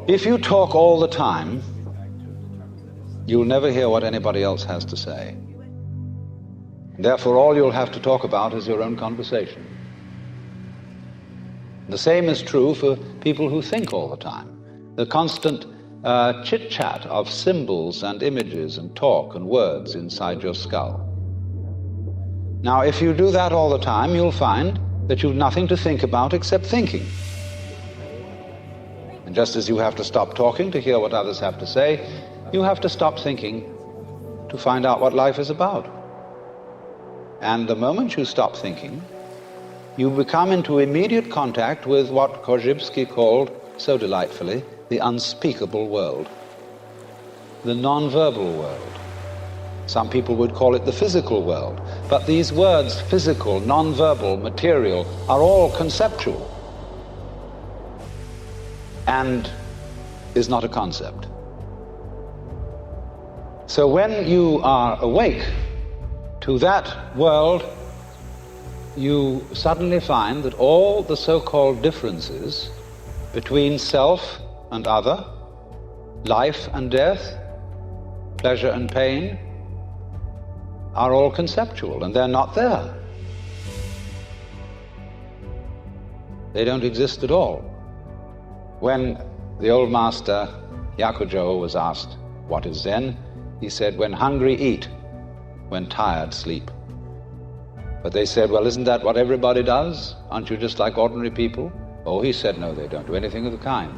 If you talk all the time, you'll never hear what anybody else has to say. Therefore, all you'll have to talk about is your own conversation. The same is true for people who think all the time. The constant chit-chat of symbols and images and talk and words inside your skull. Now, if you do that all the time, you'll find that you've nothing to think about except thinking. And just as you have to stop talking to hear what others have to say, you have to stop thinking to find out what life is about. And the moment you stop thinking, you become into immediate contact with what Korzybski called, so delightfully, the unspeakable world, the non-verbal world. Some people would call it the physical world, but these words, physical, non-verbal, material, are all conceptual and is not a concept. So when you are awake to that world, you suddenly find that all the so-called differences between self and other, life and death, pleasure and pain, are all conceptual, and they're not there. They don't exist at all. When the old master Yakujo was asked, "What is Zen?" he said, "When hungry, eat. When tired, sleep." But they said, "Well, isn't that what everybody does? Aren't you just like ordinary people?" Oh, he said, "No, they don't do anything of the kind.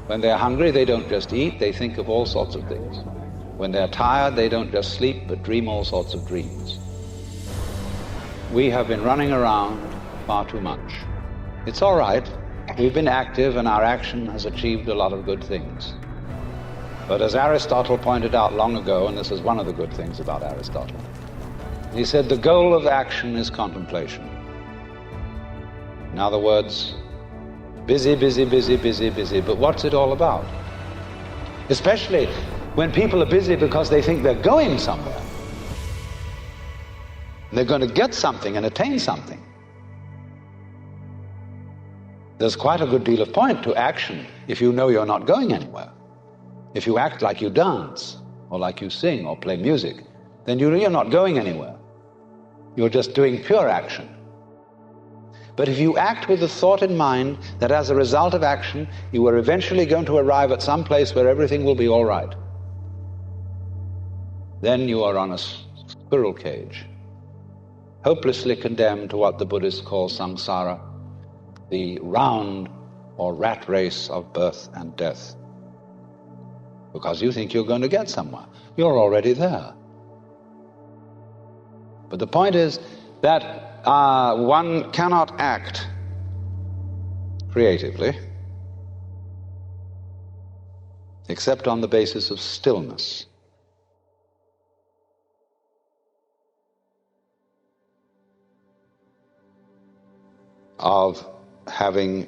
When they're hungry, they don't just eat, they think of all sorts of things. When they're tired, they don't just sleep, but dream all sorts of dreams." We have been running around far too much. It's all right. We've been active, and our action has achieved a lot of good things. But as Aristotle pointed out long ago, and this is one of the good things about Aristotle, he said the goal of action is contemplation. In other words, busy, busy, busy, busy, busy, but what's it all about? Especially when people are busy because they think they're going somewhere. They're going to get something and attain something. There's quite a good deal of point to action if you know you're not going anywhere. If you act like you dance, or like you sing, or play music, then you're not going anywhere. You're just doing pure action. But if you act with the thought in mind that as a result of action, you are eventually going to arrive at some place where everything will be all right, then you are on a squirrel cage, hopelessly condemned to what the Buddhists call samsara, the round or rat race of birth and death. Because you think you're going to get somewhere. You're already there. But the point is that one cannot act creatively except on the basis of stillness. Of having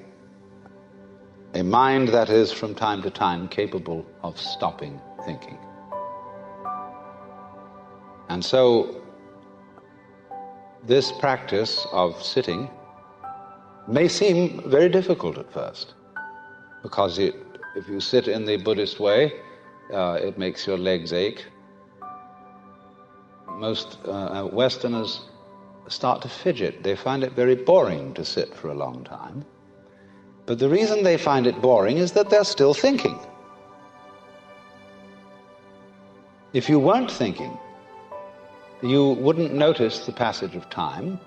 a mind that is from time to time capable of stopping thinking. And so this practice of sitting may seem very difficult at first, because if you sit in the Buddhist way, it makes your legs ache. Most Westerners start to fidget. They find it very boring to sit for a long time. But the reason they find it boring is that they're still thinking. If you weren't thinking, you wouldn't notice the passage of time.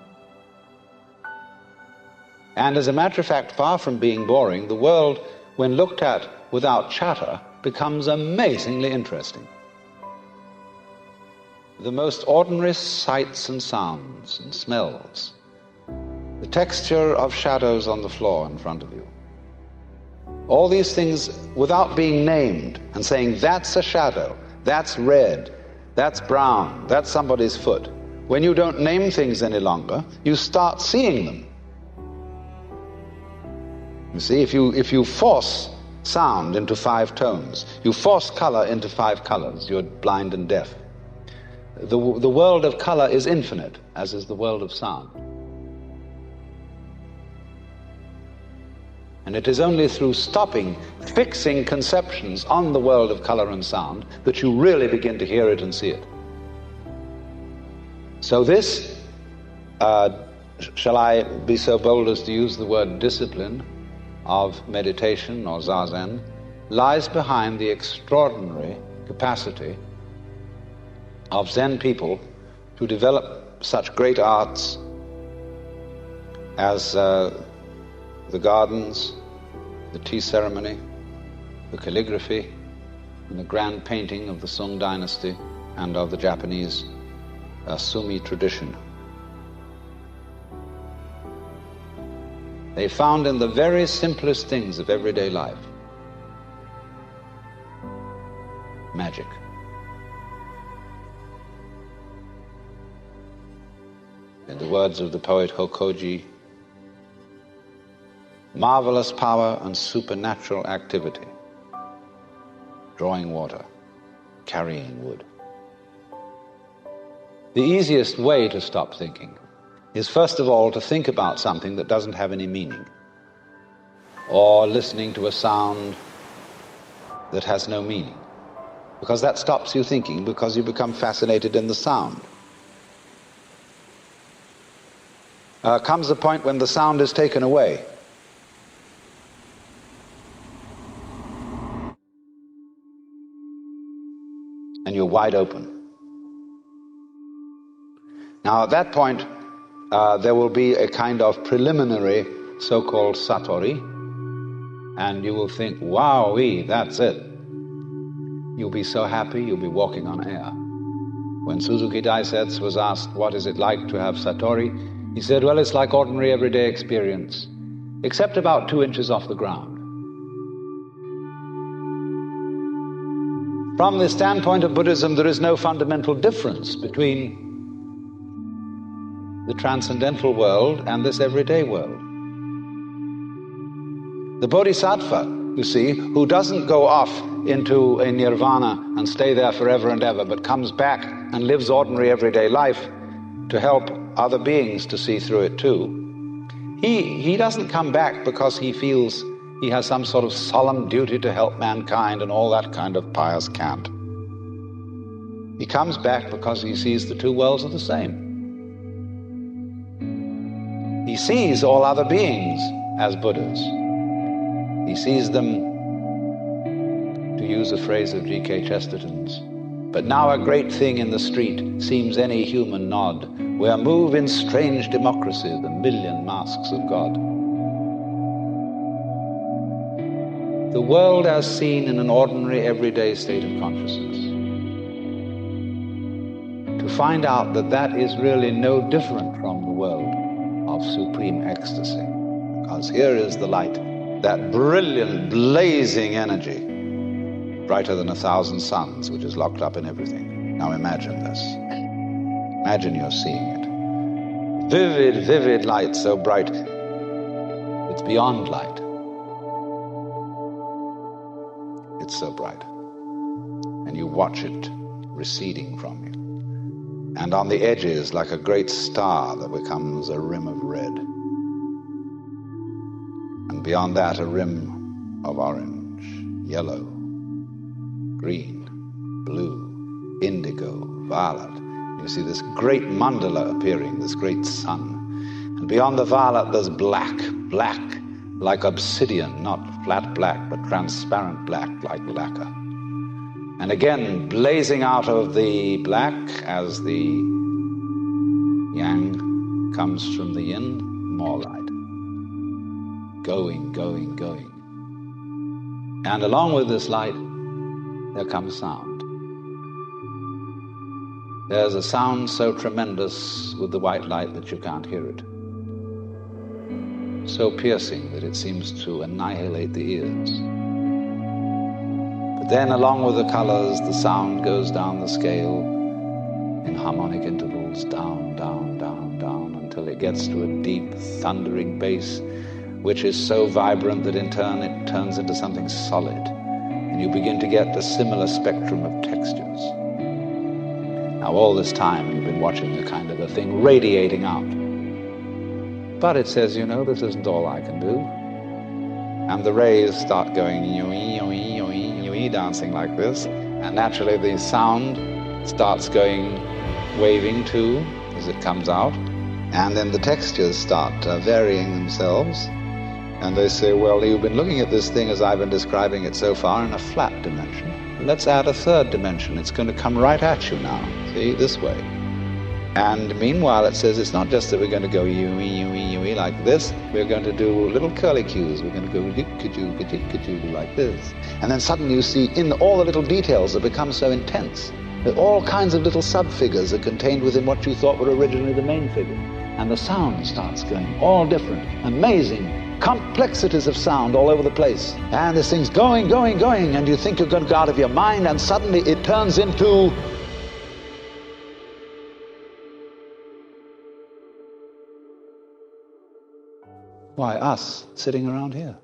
And as a matter of fact, far from being boring, the world, when looked at without chatter, becomes amazingly interesting. The most ordinary sights and sounds and smells, the texture of shadows on the floor in front of you, all these things without being named and saying, that's a shadow, that's red, that's brown, that's somebody's foot. When you don't name things any longer, you start seeing them. You see, if you force sound into 5 tones, you force color into 5 colors, you're blind and deaf. The world of color is infinite, as is the world of sound. And it is only through stopping fixing conceptions on the world of color and sound that you really begin to hear it and see it. So this, shall I be so bold as to use the word discipline of meditation or Zazen, lies behind the extraordinary capacity of Zen people to develop such great arts as the gardens, the tea ceremony, the calligraphy, and the grand painting of the Sung dynasty and of the Japanese Sumi tradition. They found in the very simplest things of everyday life magic. In the words of the poet Hokoji, marvelous power and supernatural activity, drawing water, carrying wood. The easiest way to stop thinking is first of all to think about something that doesn't have any meaning, or listening to a sound that has no meaning, because that stops you thinking, because you become fascinated in the sound. Comes a point when the sound is taken away. And you're wide open. Now at that point, there will be a kind of preliminary so-called satori, and you will think, wowee, that's it. You'll be so happy, you'll be walking on air. When Suzuki Daisetsu was asked, what is it like to have satori? He said, well, it's like ordinary everyday experience, except about 2 inches off the ground. From the standpoint of Buddhism, there is no fundamental difference between the transcendental world and this everyday world. The Bodhisattva, you see, who doesn't go off into a nirvana and stay there forever and ever, but comes back and lives ordinary everyday life to help other beings to see through it too. He doesn't come back because he feels he has some sort of solemn duty to help mankind and all that kind of pious cant. He comes back because he sees the two worlds are the same. He sees all other beings as Buddhas. He sees them, to use a phrase of G.K. Chesterton's, but now a great thing in the street seems any human nod, where move in strange democracy the million masks of God. The world as seen in an ordinary everyday state of consciousness. To find out that that is really no different from the world of supreme ecstasy. Because here is the light, that brilliant, blazing energy, brighter than 1,000 suns, which is locked up in everything. Now imagine this. Imagine you're seeing it. Vivid, vivid light, so bright, it's beyond light. It's so bright. And you watch it receding from you. And on the edges, like a great star that becomes a rim of red. And beyond that, a rim of orange, yellow, green, blue, indigo, violet. You see this great mandala appearing, this great sun. And beyond the violet, there's black, black, like obsidian, not flat black, but transparent black, like lacquer. And again, blazing out of the black as the yang comes from the yin, more light. Going, going, going. And along with this light, there comes sound. There's a sound so tremendous with the white light that you can't hear it. So piercing that it seems to annihilate the ears. But then along with the colors, the sound goes down the scale in harmonic intervals, down, down, down, down, until it gets to a deep, thundering bass, which is so vibrant that in turn it turns into something solid. And you begin to get the similar spectrum of textures. Now all this time you've been watching a kind of a thing radiating out. But it says, you know, this isn't all I can do. and the rays start going yoe, yoe, yoe, yoe, dancing like this, and naturally the sound starts going, waving too, as it comes out, and then the textures start varying themselves, and they say, well, you've been looking at this thing as I've been describing it so far in a flat dimension. Let's add a third dimension. It's going to come right at you now, see, this way. And meanwhile, it says it's not just that we're going to go yui like this. We're going to do little curly cues. We're going to go like this. And then suddenly you see in all the little details that become so intense that all kinds of little sub-figures are contained within what you thought were originally the main figure. And the sound starts going, all different, amazing complexities of sound all over the place. And this thing's going, and you think you're going to go out of your mind, and suddenly it turns into why, us sitting around here.